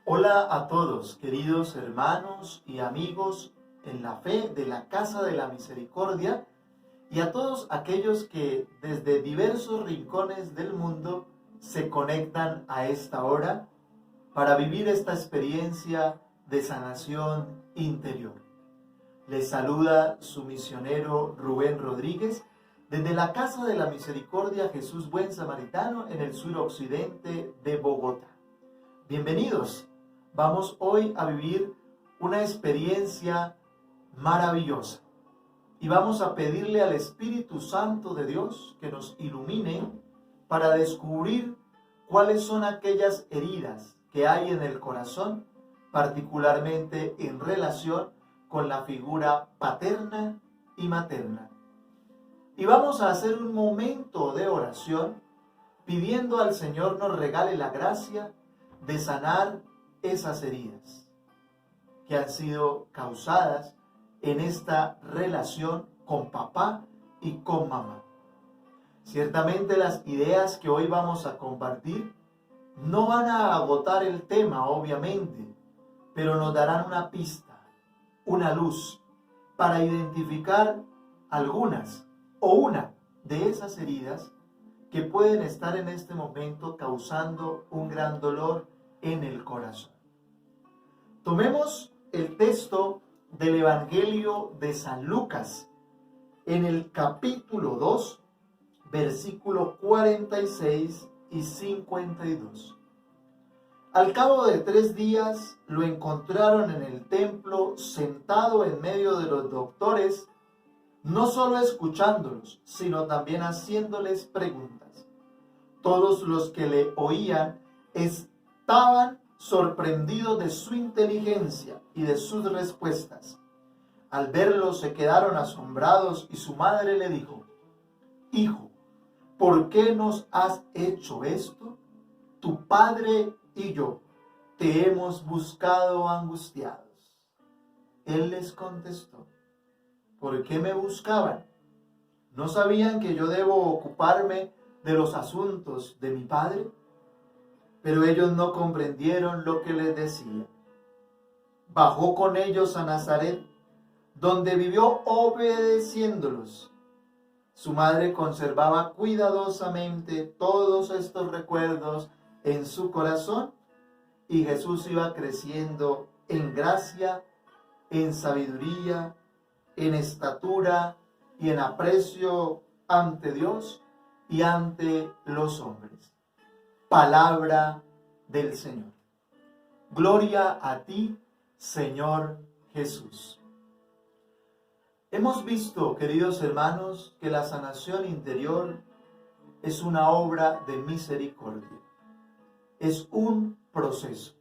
Hola a todos, queridos hermanos y amigos en la fe de la Casa de la Misericordia, y a todos aquellos que desde diversos rincones del mundo se conectan a esta hora para vivir esta experiencia de sanación interior. Les saluda su misionero Rubén Rodríguez desde la Casa de la Misericordia Jesús Buen Samaritano en el suroccidente de Bogotá. Bienvenidos. Vamos hoy a vivir una experiencia maravillosa y vamos a pedirle al Espíritu Santo de Dios que nos ilumine para descubrir cuáles son aquellas heridas que hay en el corazón, particularmente en relación con la figura paterna y materna. Y vamos a hacer un momento de oración pidiendo al Señor nos regale la gracia de sanar esas heridas que han sido causadas en esta relación con papá y con mamá. Ciertamente las ideas que hoy vamos a compartir no van a agotar el tema, obviamente, pero nos darán una pista, una luz, para identificar algunas o una de esas heridas que pueden estar en este momento causando un gran dolor en el corazón. Tomemos el texto del Evangelio de San Lucas, en el capítulo 2, versículo 46 y 52. Al cabo de 3 días lo encontraron en el templo sentado en medio de los doctores, no solo escuchándolos, sino también haciéndoles preguntas. Todos los que le oían estaban sorprendidos de su inteligencia y de sus respuestas. Al verlo se quedaron asombrados y su madre le dijo: Hijo, ¿por qué nos has hecho esto? Tu padre y yo te hemos buscado angustiados. Él les contestó: ¿por qué me buscaban? ¿No sabían que yo debo ocuparme de los asuntos de mi padre? Pero ellos no comprendieron lo que les decía. Bajó con ellos a Nazaret, donde vivió obedeciéndolos. Su madre conservaba cuidadosamente todos estos recuerdos en su corazón, y Jesús iba creciendo en gracia, en sabiduría, en estatura y en aprecio ante Dios y ante los hombres. Palabra del Señor. Gloria a ti, Señor Jesús. Hemos visto, queridos hermanos, que la sanación interior es una obra de misericordia. Es un proceso.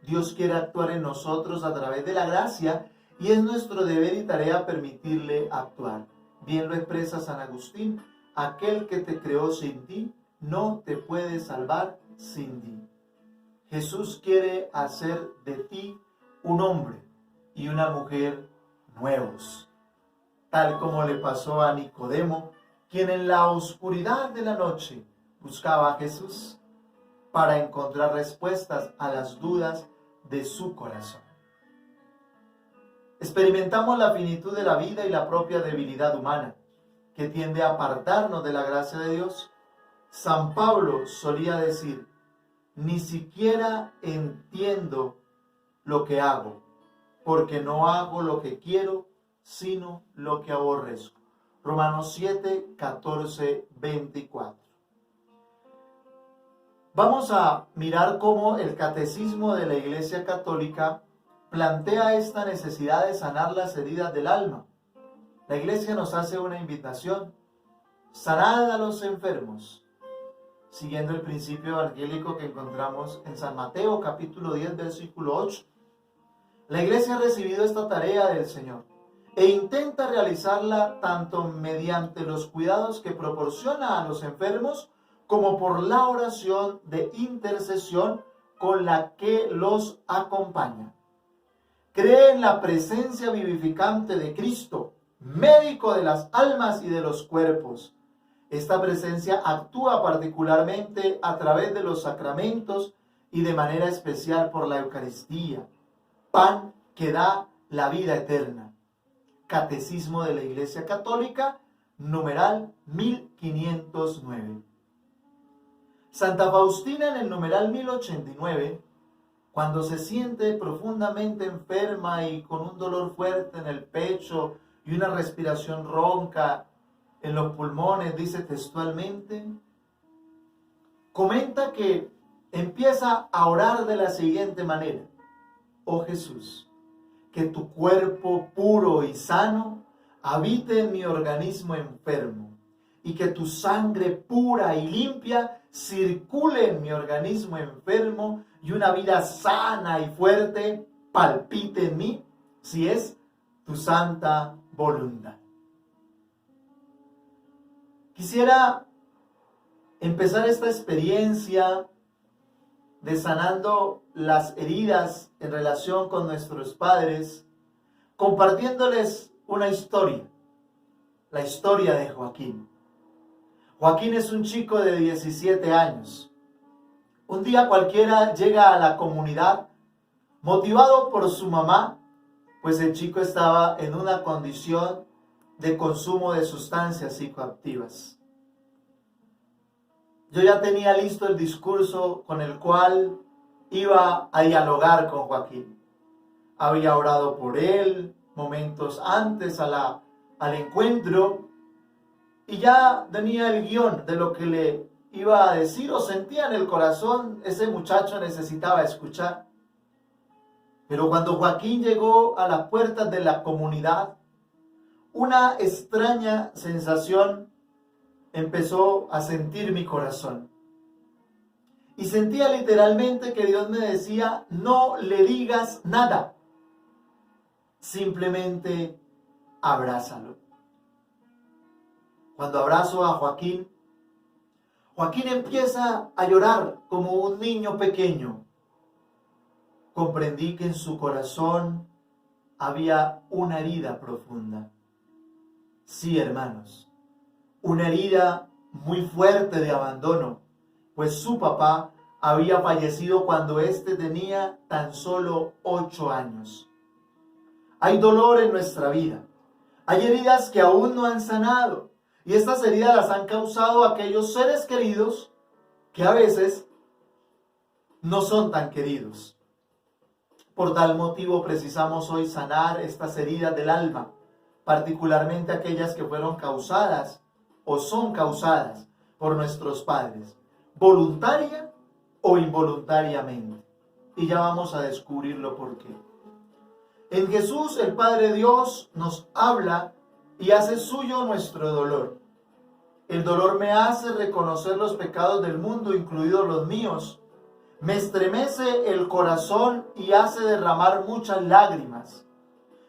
Dios quiere actuar en nosotros a través de la gracia y es nuestro deber y tarea permitirle actuar. Bien lo expresa San Agustín: aquel que te creó sin ti no te puede salvar sin ti. Jesús quiere hacer de ti un hombre y una mujer nuevos, tal como le pasó a Nicodemo, quien en la oscuridad de la noche buscaba a Jesús para encontrar respuestas a las dudas de su corazón. Experimentamos la finitud de la vida y la propia debilidad humana, que tiende a apartarnos de la gracia de Dios. San Pablo solía decir: ni siquiera entiendo lo que hago, porque no hago lo que quiero, sino lo que aborrezco. Romanos 7, 14, 24. Vamos a mirar cómo el Catecismo de la Iglesia Católica plantea esta necesidad de sanar las heridas del alma. La Iglesia nos hace una invitación: sanad a los enfermos, siguiendo el principio evangélico que encontramos en San Mateo capítulo 10 versículo 8. La Iglesia ha recibido esta tarea del Señor e intenta realizarla tanto mediante los cuidados que proporciona a los enfermos como por la oración de intercesión con la que los acompaña. Cree en la presencia vivificante de Cristo, médico de las almas y de los cuerpos. Esta presencia actúa particularmente a través de los sacramentos y de manera especial por la Eucaristía, pan que da la vida eterna. Catecismo de la Iglesia Católica, numeral 1509. Santa Faustina, en el numeral 1089, cuando se siente profundamente enferma y con un dolor fuerte en el pecho y una respiración ronca en los pulmones, dice textualmente, comenta que empieza a orar de la siguiente manera: oh Jesús, que tu cuerpo puro y sano habite en mi organismo enfermo, y que tu sangre pura y limpia circule en mi organismo enfermo, y una vida sana y fuerte palpite en mí, si es tu santa voluntad. Quisiera empezar esta experiencia de sanando las heridas en relación con nuestros padres, compartiéndoles una historia, la historia de Joaquín. Joaquín es un chico de 17 años. Un día cualquiera llega a la comunidad motivado por su mamá, pues el chico estaba en una condición de consumo de sustancias psicoactivas. Yo ya tenía listo el discurso con el cual iba a dialogar con Joaquín. Había orado por él momentos antes al encuentro y ya tenía el guión de lo que le iba a decir, o sentía en el corazón ese muchacho necesitaba escuchar. Pero cuando Joaquín llegó a las puertas de la comunidad, una extraña sensación empezó a sentir mi corazón. Y sentía literalmente que Dios me decía: no le digas nada, simplemente abrázalo. Cuando abrazo a Joaquín, Joaquín empieza a llorar como un niño pequeño. Comprendí que en su corazón había una herida profunda. Sí, hermanos, una herida muy fuerte de abandono, pues su papá había fallecido cuando éste tenía tan solo 8 años. Hay dolor en nuestra vida, hay heridas que aún no han sanado, y estas heridas las han causado aquellos seres queridos que a veces no son tan queridos. Por tal motivo precisamos hoy sanar estas heridas del alma, particularmente aquellas que fueron causadas o son causadas por nuestros padres, voluntaria o involuntariamente. Y ya vamos a descubrirlo por qué. En Jesús, el Padre Dios nos habla y hace suyo nuestro dolor. El dolor me hace reconocer los pecados del mundo, incluidos los míos. Me estremece el corazón y hace derramar muchas lágrimas.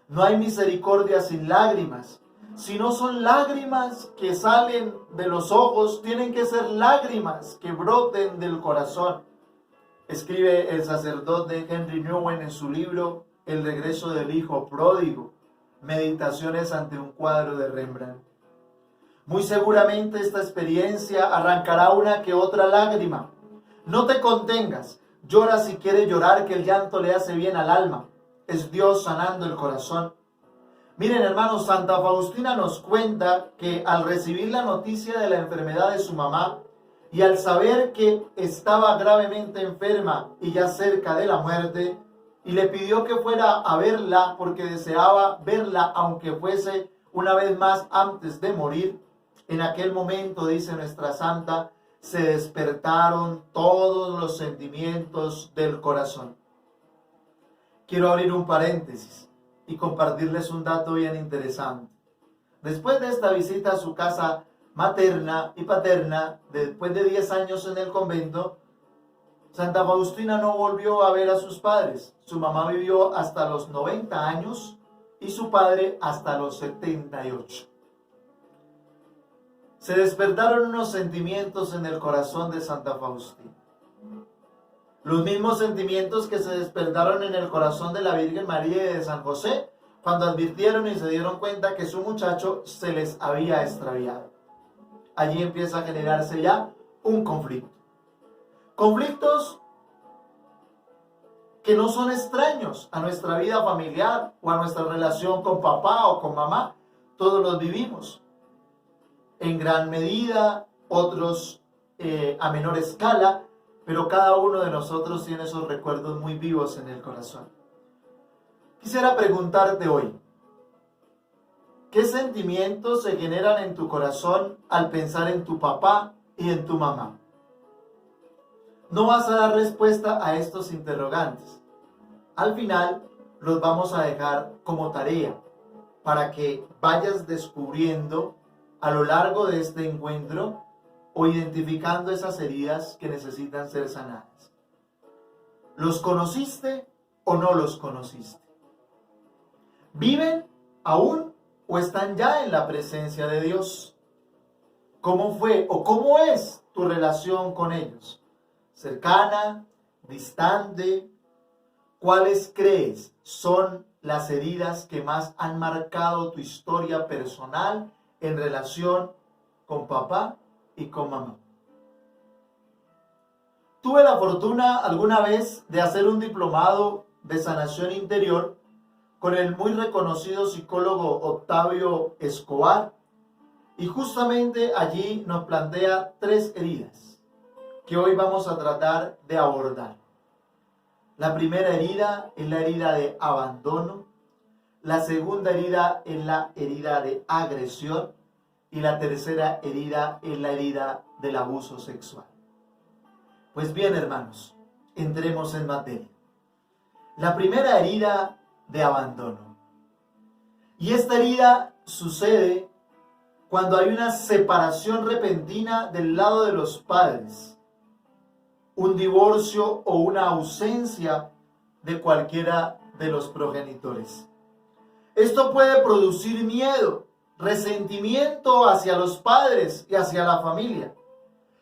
No hay misericordia sin lágrimas. Si no son lágrimas que salen de los ojos, tienen que ser lágrimas que broten del corazón. Escribe el sacerdote Henry Nouwen en su libro El regreso del hijo pródigo, meditaciones ante un cuadro de Rembrandt. Muy seguramente esta experiencia arrancará una que otra lágrima. No te contengas, llora si quieres llorar, que el llanto le hace bien al alma. Es Dios sanando el corazón. Miren, hermanos, Santa Faustina nos cuenta que al recibir la noticia de la enfermedad de su mamá y al saber que estaba gravemente enferma y ya cerca de la muerte, y le pidió que fuera a verla porque deseaba verla aunque fuese una vez más antes de morir, en aquel momento, dice nuestra santa, se despertaron todos los sentimientos del corazón. Quiero abrir un paréntesis y compartirles un dato bien interesante. Después de esta visita a su casa materna y paterna, después de 10 años en el convento, Santa Faustina no volvió a ver a sus padres. Su mamá vivió hasta los 90 años y su padre hasta los 78. Se despertaron unos sentimientos en el corazón de Santa Faustina. Los mismos sentimientos que se despertaron en el corazón de la Virgen María y de San José cuando advirtieron y se dieron cuenta que su muchacho se les había extraviado. Allí empieza a generarse ya un conflicto. Conflictos que no son extraños a nuestra vida familiar o a nuestra relación con papá o con mamá. Todos los vivimos. En gran medida, otros a menor escala, pero cada uno de nosotros tiene esos recuerdos muy vivos en el corazón. Quisiera preguntarte hoy, ¿qué sentimientos se generan en tu corazón al pensar en tu papá y en tu mamá? No vas a dar respuesta a estos interrogantes. Al final los vamos a dejar como tarea para que vayas descubriendo a lo largo de este encuentro o identificando esas heridas que necesitan ser sanadas. ¿Los conociste o no los conociste? ¿Viven aún o están ya en la presencia de Dios? ¿Cómo fue o cómo es tu relación con ellos? ¿Cercana? ¿Distante? ¿Cuáles crees son las heridas que más han marcado tu historia personal en relación con papá y con mamá? Tuve la fortuna alguna vez de hacer un diplomado de sanación interior con el muy reconocido psicólogo Octavio Escobar, y justamente allí nos plantea 3 heridas que hoy vamos a tratar de abordar. La primera herida es la herida de abandono, la segunda herida es la herida de agresión y la tercera herida es la herida del abuso sexual. Pues bien, hermanos, entremos en materia. La primera herida de abandono. Y esta herida sucede cuando hay una separación repentina del lado de los padres, un divorcio o una ausencia de cualquiera de los progenitores. Esto puede producir miedo, resentimiento hacia los padres y hacia la familia,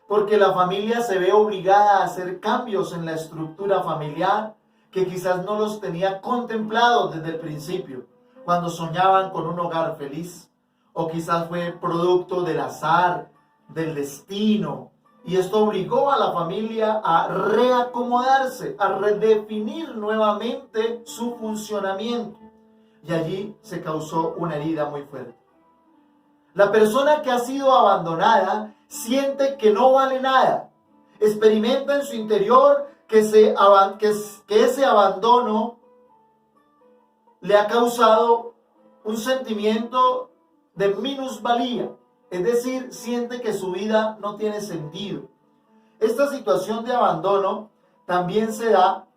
porque la familia se ve obligada a hacer cambios en la estructura familiar que quizás no los tenía contemplados desde el principio, cuando soñaban con un hogar feliz, o quizás fue producto del azar, del destino, y esto obligó a la familia a reacomodarse, a redefinir nuevamente su funcionamiento, y allí se causó una herida muy fuerte. La persona que ha sido abandonada siente que no vale nada, experimenta en su interior que ese abandono le ha causado un sentimiento de minusvalía, es decir, siente que su vida no tiene sentido. Esta situación de abandono también se da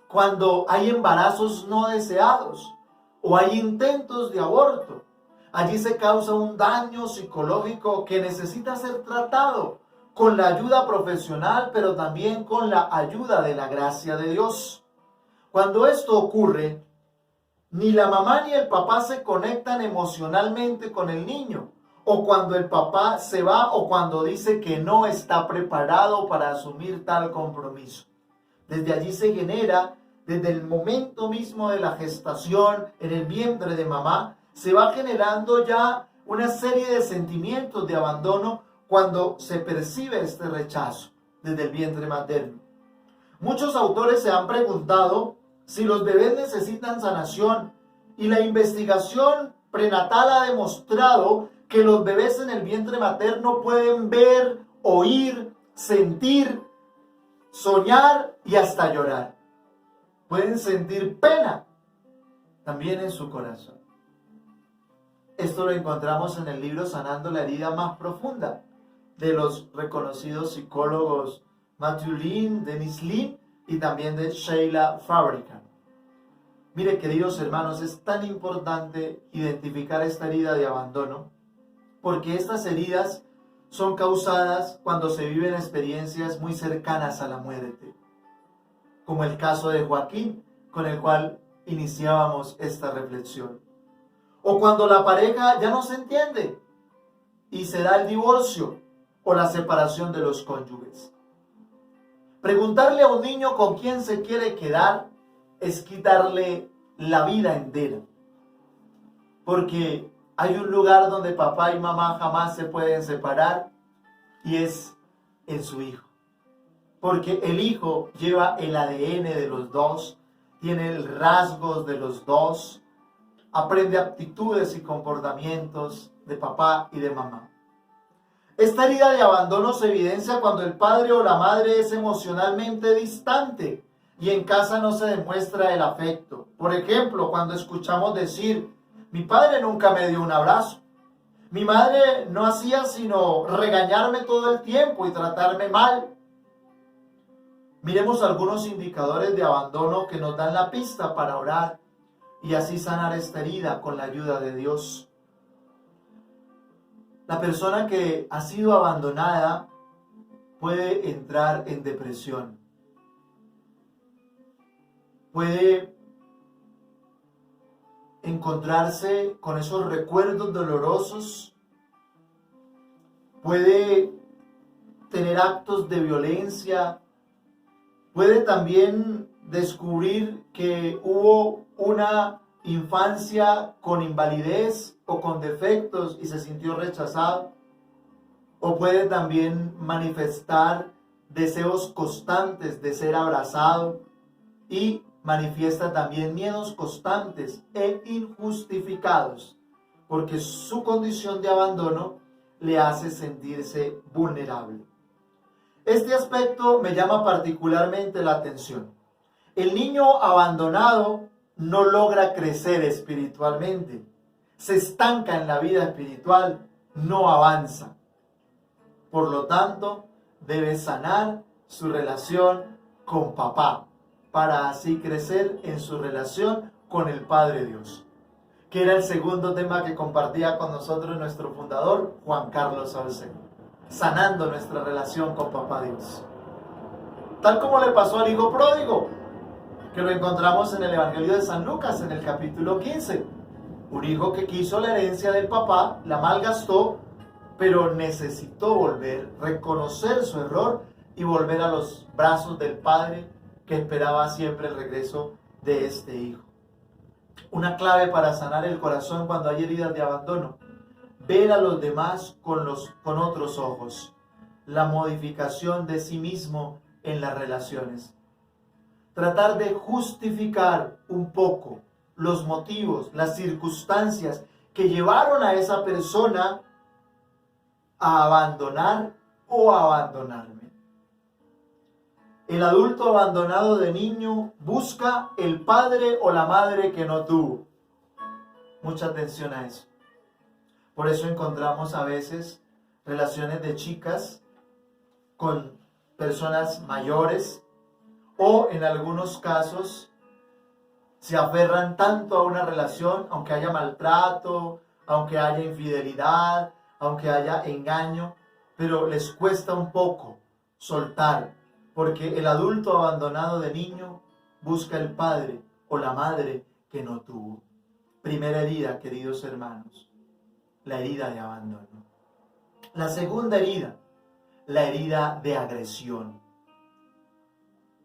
cuando hay embarazos no deseados o hay intentos de aborto. Allí se causa un daño psicológico que necesita ser tratado con la ayuda profesional, pero también con la ayuda de la gracia de Dios. Cuando esto ocurre, ni la mamá ni el papá se conectan emocionalmente con el niño, o cuando el papá se va o cuando dice que no está preparado para asumir tal compromiso. Desde allí se genera, desde el momento mismo de la gestación en el vientre de mamá, se va generando ya una serie de sentimientos de abandono cuando se percibe este rechazo desde el vientre materno. Muchos autores se han preguntado si los bebés necesitan sanación, y la investigación prenatal ha demostrado que los bebés en el vientre materno pueden ver, oír, sentir, soñar y hasta llorar. Pueden sentir pena también en su corazón. Esto lo encontramos en el libro Sanando la herida más profunda de los reconocidos psicólogos Matthew Lin, Dennis Lin y también de Sheila Fabricant. Mire, queridos hermanos, es tan importante identificar esta herida de abandono, porque estas heridas son causadas cuando se viven experiencias muy cercanas a la muerte, como el caso de Joaquín, con el cual iniciábamos esta reflexión. O cuando la pareja ya no se entiende y se da el divorcio o la separación de los cónyuges. Preguntarle a un niño con quién se quiere quedar es quitarle la vida entera. Porque hay un lugar donde papá y mamá jamás se pueden separar, y es en su hijo. Porque el hijo lleva el ADN de los dos, tiene rasgos de los dos, aprende aptitudes y comportamientos de papá y de mamá. Esta herida de abandono se evidencia cuando el padre o la madre es emocionalmente distante y en casa no se demuestra el afecto. Por ejemplo, cuando escuchamos decir, mi padre nunca me dio un abrazo, mi madre no hacía sino regañarme todo el tiempo y tratarme mal. Miremos algunos indicadores de abandono que nos dan la pista para orar y así sanar esta herida con la ayuda de Dios. La persona que ha sido abandonada puede entrar en depresión. Puede encontrarse con esos recuerdos dolorosos. Puede tener actos de violencia. Puede también descubrir que hubo una infancia con invalidez o con defectos y se sintió rechazado. O puede también manifestar deseos constantes de ser abrazado y manifiesta también miedos constantes e injustificados porque su condición de abandono le hace sentirse vulnerable. Este aspecto me llama particularmente la atención. El niño abandonado no logra crecer espiritualmente, se estanca en la vida espiritual, no avanza. Por lo tanto, debe sanar su relación con papá, para así crecer en su relación con el Padre Dios, que era el segundo tema que compartía con nosotros nuestro fundador, Juan Carlos Salcedo, sanando nuestra relación con papá Dios. Tal como le pasó al hijo pródigo, que lo encontramos en el Evangelio de San Lucas, en el capítulo 15. Un hijo que quiso la herencia del papá, la malgastó, pero necesitó volver, reconocer su error y volver a los brazos del Padre, que esperaba siempre el regreso de este hijo. Una clave para sanar el corazón cuando hay heridas de abandono: ver a los demás con otros ojos. La modificación de sí mismo en las relaciones. Tratar de justificar un poco los motivos, las circunstancias que llevaron a esa persona a abandonar o a abandonarme. El adulto abandonado de niño busca el padre o la madre que no tuvo. Mucha atención a eso. Por eso encontramos a veces relaciones de chicas con personas mayores, o en algunos casos se aferran tanto a una relación, aunque haya maltrato, aunque haya infidelidad, aunque haya engaño, pero les cuesta un poco soltar, porque el adulto abandonado de niño busca el padre o la madre que no tuvo. Primera herida, queridos hermanos, la herida de abandono. La segunda herida, la herida de agresión.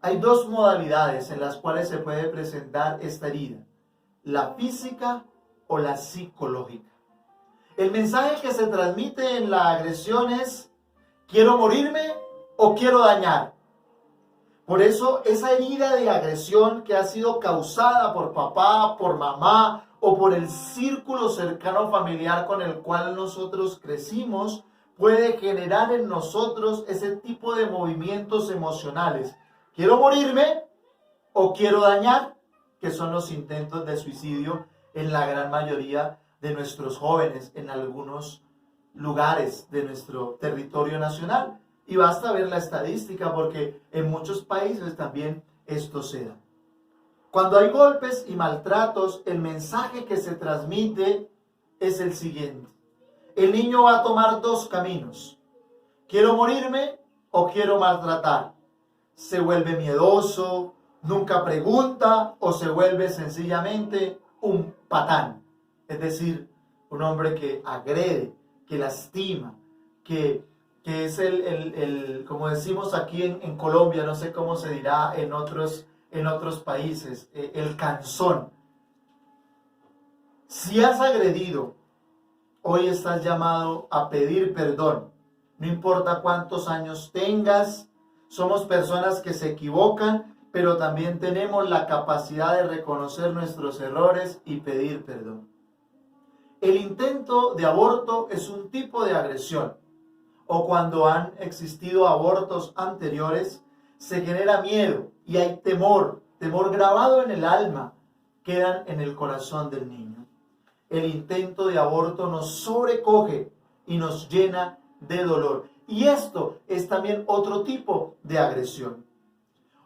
Hay dos modalidades en las cuales se puede presentar esta herida: la física o la psicológica. El mensaje que se transmite en la agresión es: ¿quiero morirme o quiero dañar? Por eso esa herida de agresión que ha sido causada por papá, por mamá o por el círculo cercano familiar con el cual nosotros crecimos, puede generar en nosotros ese tipo de movimientos emocionales. ¿Quiero morirme o quiero dañar? Que son los intentos de suicidio en la gran mayoría de nuestros jóvenes en algunos lugares de nuestro territorio nacional. Y basta ver la estadística porque en muchos países también esto se da. Cuando hay golpes y maltratos, el mensaje que se transmite es el siguiente: el niño va a tomar dos caminos. ¿Quiero morirme o quiero maltratar? Se vuelve miedoso, nunca pregunta o se vuelve sencillamente un patán. Es decir, un hombre que agrede, que lastima, que es como decimos aquí en Colombia, no sé cómo se dirá en otros países, el canzón. Si has agredido, hoy estás llamado a pedir perdón. No importa cuántos años tengas, somos personas que se equivocan, pero también tenemos la capacidad de reconocer nuestros errores y pedir perdón. El intento de aborto es un tipo de agresión, o cuando han existido abortos anteriores, se genera miedo y hay temor grabado en el alma, quedan en el corazón del niño. El intento de aborto nos sobrecoge y nos llena de dolor. Y esto es también otro tipo de agresión.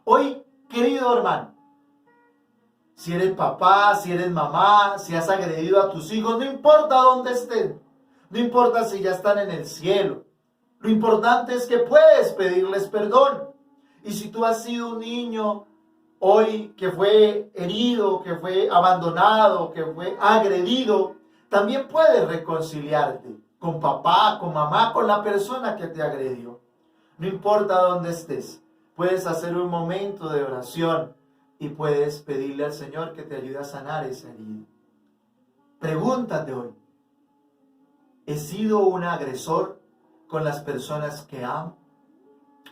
Hoy, querido hermano, si eres papá, si eres mamá, si has agredido a tus hijos, no importa dónde estén, no importa si ya están en el cielo, lo importante es que puedes pedirles perdón. Y si tú has sido un niño hoy que fue herido, que fue abandonado, que fue agredido, también puedes reconciliarte con papá, con mamá, con la persona que te agredió. No importa dónde estés, puedes hacer un momento de oración y puedes pedirle al Señor que te ayude a sanar esa herida. Pregúntate hoy, ¿he sido un agresor con las personas que amo?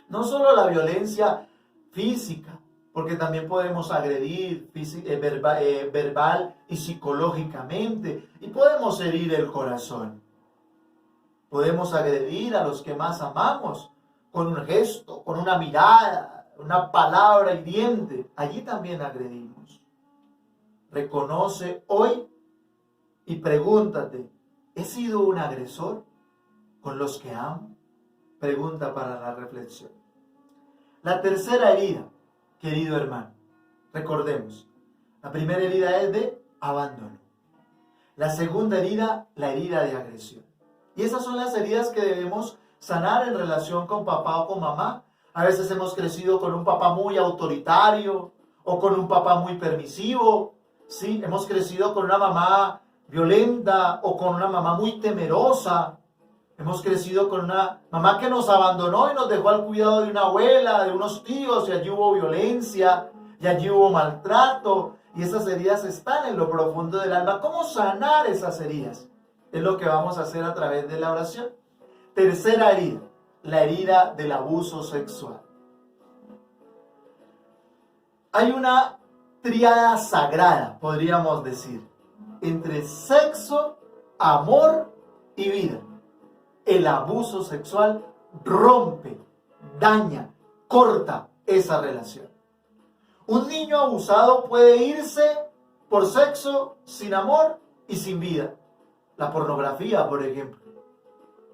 No solo la violencia física, porque también podemos agredir verbal y psicológicamente, y podemos herir el corazón. Podemos agredir a los que más amamos con un gesto, con una mirada, una palabra hiriente. Allí también agredimos. Reconoce hoy y pregúntate, ¿he sido un agresor con los que amo? Pregunta para la reflexión. La tercera herida, querido hermano, recordemos, la primera herida es de abandono. La segunda herida, la herida de agresión. Y esas son las heridas que debemos sanar en relación con papá o con mamá. A veces hemos crecido con un papá muy autoritario o con un papá muy permisivo. Sí, hemos crecido con una mamá violenta o con una mamá muy temerosa. Hemos crecido con una mamá que nos abandonó y nos dejó al cuidado de una abuela, de unos tíos, y allí hubo violencia, y allí hubo maltrato, y esas heridas están en lo profundo del alma. ¿Cómo sanar esas heridas? Es lo que vamos a hacer a través de la oración. Tercera herida, la herida del abuso sexual. Hay una tríada sagrada, podríamos decir, entre sexo, amor y vida. El abuso sexual rompe, daña, corta esa relación. Un niño abusado puede irse por sexo sin amor y sin vida. La pornografía, por ejemplo,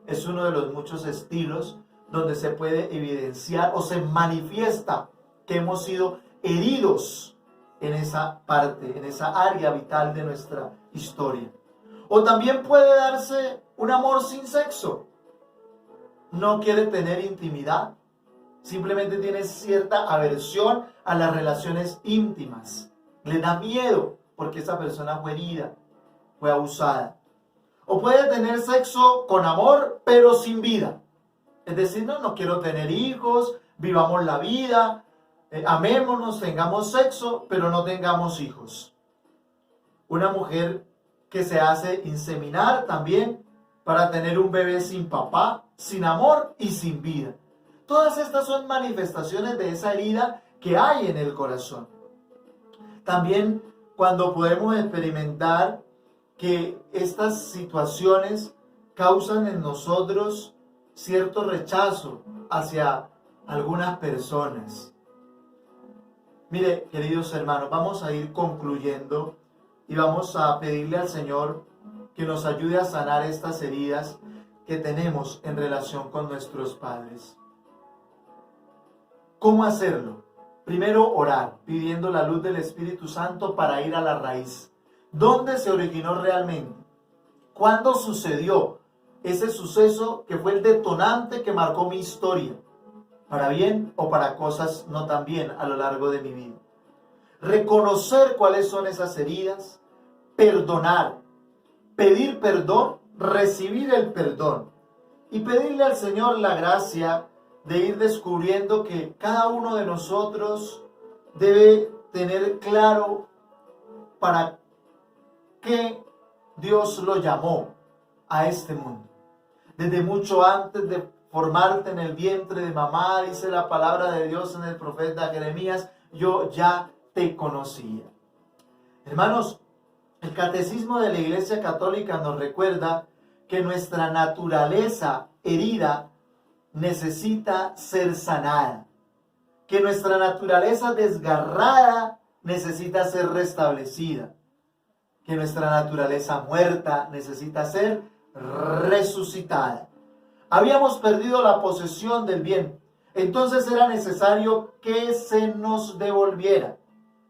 es uno de los muchos estilos donde se puede evidenciar o se manifiesta que hemos sido heridos en esa parte, en esa área vital de nuestra historia. O también puede darse un amor sin sexo. No quiere tener intimidad. Simplemente tiene cierta aversión a las relaciones íntimas. Le da miedo porque esa persona fue herida, fue abusada. O puede tener sexo con amor, pero sin vida. Es decir, no quiero tener hijos, vivamos la vida, amémonos, tengamos sexo, pero no tengamos hijos. Una mujer que se hace inseminar también para tener un bebé sin papá, sin amor y sin vida. Todas estas son manifestaciones de esa herida que hay en el corazón. También cuando podemos experimentar que estas situaciones causan en nosotros cierto rechazo hacia algunas personas. Mire, queridos hermanos, vamos a ir concluyendo y vamos a pedirle al Señor que nos ayude a sanar estas heridas que tenemos en relación con nuestros padres. ¿Cómo hacerlo? Primero, orar, pidiendo la luz del Espíritu Santo para ir a la raíz. ¿Dónde se originó realmente? ¿Cuándo sucedió ese suceso que fue el detonante que marcó mi historia? ¿Para bien o para cosas no tan bien a lo largo de mi vida? Reconocer cuáles son esas heridas, perdonar, pedir perdón, recibir el perdón y pedirle al Señor la gracia de ir descubriendo que cada uno de nosotros debe tener claro para qué Dios lo llamó a este mundo. Desde mucho antes de formarte en el vientre de mamá, dice la palabra de Dios en el profeta Jeremías, yo ya te conocía. Hermanos, el Catecismo de la Iglesia Católica nos recuerda que nuestra naturaleza herida necesita ser sanada, que nuestra naturaleza desgarrada necesita ser restablecida, que nuestra naturaleza muerta necesita ser resucitada. Habíamos perdido la posesión del bien, entonces era necesario que se nos devolviera.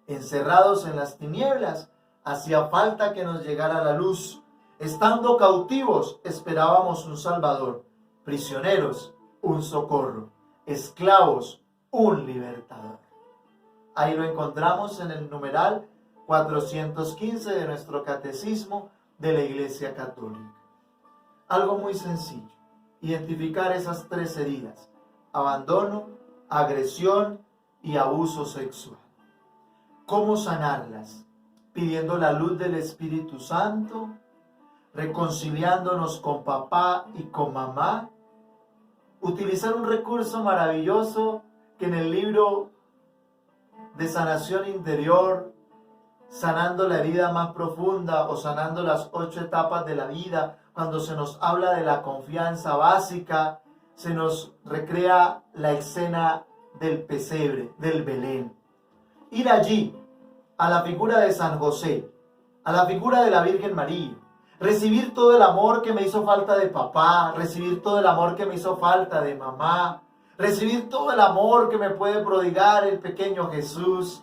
Encerrados en las tinieblas, hacía falta que nos llegara la luz. Estando cautivos, esperábamos un Salvador. Prisioneros, un socorro. Esclavos, un libertador. Ahí lo encontramos en el numeral 415 de nuestro Catecismo de la Iglesia Católica. Algo muy sencillo. Identificar esas tres heridas: abandono, agresión y abuso sexual. ¿Cómo sanarlas? Pidiendo la luz del Espíritu Santo, reconciliándonos con papá y con mamá, utilizar un recurso maravilloso que en el libro de sanación interior, sanando la herida más profunda o sanando las 8 etapas de la vida, cuando se nos habla de la confianza básica, se nos recrea la escena del pesebre, del Belén. Ir allí, a la figura de San José, a la figura de la Virgen María, recibir todo el amor que me hizo falta de papá, recibir todo el amor que me hizo falta de mamá, recibir todo el amor que me puede prodigar el pequeño Jesús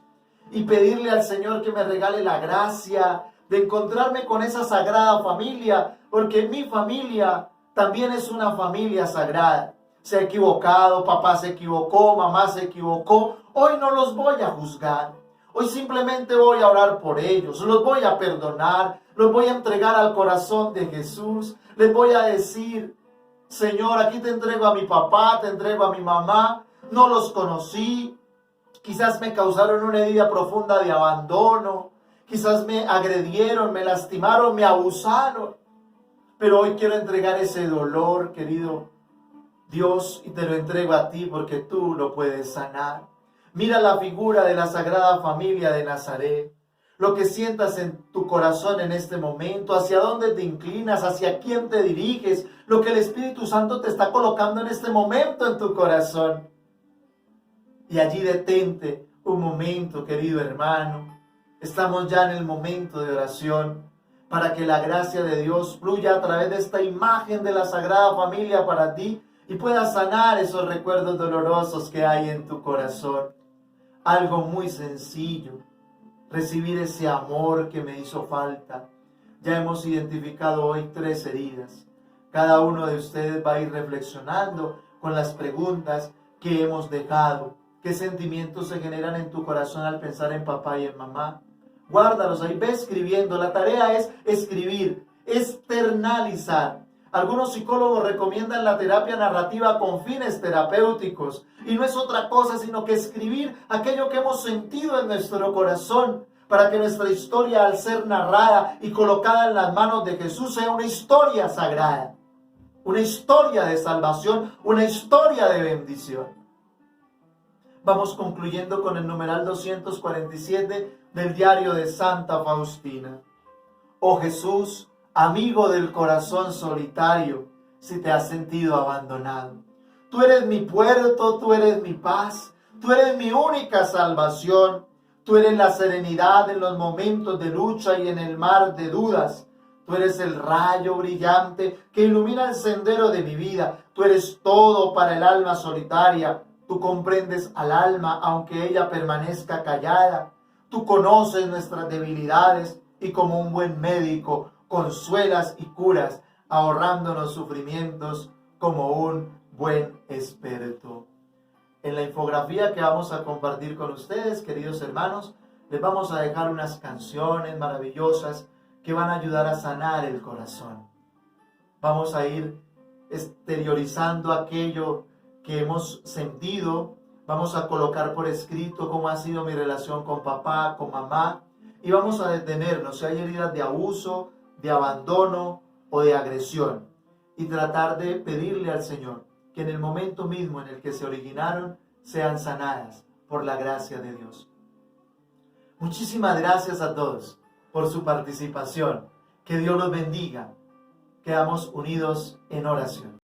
y pedirle al Señor que me regale la gracia de encontrarme con esa sagrada familia, porque mi familia también es una familia sagrada. Se ha equivocado, papá se equivocó, mamá se equivocó. Hoy no los voy a juzgar. Hoy simplemente voy a orar por ellos, los voy a perdonar, los voy a entregar al corazón de Jesús. Les voy a decir: Señor, aquí te entrego a mi papá, te entrego a mi mamá. No los conocí, quizás me causaron una herida profunda de abandono, quizás me agredieron, me lastimaron, me abusaron. Pero hoy quiero entregar ese dolor, querido Dios, y te lo entrego a ti porque tú lo puedes sanar. Mira la figura de la Sagrada Familia de Nazaret. Lo que sientas en tu corazón en este momento, hacia dónde te inclinas, hacia quién te diriges, lo que el Espíritu Santo te está colocando en este momento en tu corazón. Y allí detente un momento, querido hermano. Estamos ya en el momento de oración para que la gracia de Dios fluya a través de esta imagen de la Sagrada Familia para ti y puedas sanar esos recuerdos dolorosos que hay en tu corazón. Algo muy sencillo: recibir ese amor que me hizo falta. Ya hemos identificado hoy 3 heridas. Cada uno de ustedes va a ir reflexionando con las preguntas que hemos dejado. ¿Qué sentimientos se generan en tu corazón al pensar en papá y en mamá? Guárdalos ahí, ve escribiendo. La tarea es escribir, externalizar. Algunos psicólogos recomiendan la terapia narrativa con fines terapéuticos. Y no es otra cosa sino que escribir aquello que hemos sentido en nuestro corazón, para que nuestra historia, al ser narrada y colocada en las manos de Jesús, sea una historia sagrada, una historia de salvación, una historia de bendición. Vamos concluyendo con el numeral 247 del diario de Santa Faustina. Oh Jesús, amigo del corazón solitario, si te has sentido abandonado. Tú eres mi puerto, tú eres mi paz, tú eres mi única salvación. Tú eres la serenidad en los momentos de lucha y en el mar de dudas. Tú eres el rayo brillante que ilumina el sendero de mi vida. Tú eres todo para el alma solitaria. Tú comprendes al alma aunque ella permanezca callada. Tú conoces nuestras debilidades y como un buen médico consuelas y curas, ahorrándonos sufrimientos como un buen experto. En la infografía que vamos a compartir con ustedes, queridos hermanos, les vamos a dejar unas canciones maravillosas que van a ayudar a sanar el corazón. Vamos a ir exteriorizando aquello que hemos sentido. Vamos a colocar por escrito cómo ha sido mi relación con papá, con mamá. Y vamos a detenernos si hay heridas de abuso, de abandono o de agresión. Y tratar de pedirle al Señor que en el momento mismo en el que se originaron sean sanadas por la gracia de Dios. Muchísimas gracias a todos por su participación. Que Dios los bendiga. Quedamos unidos en oración.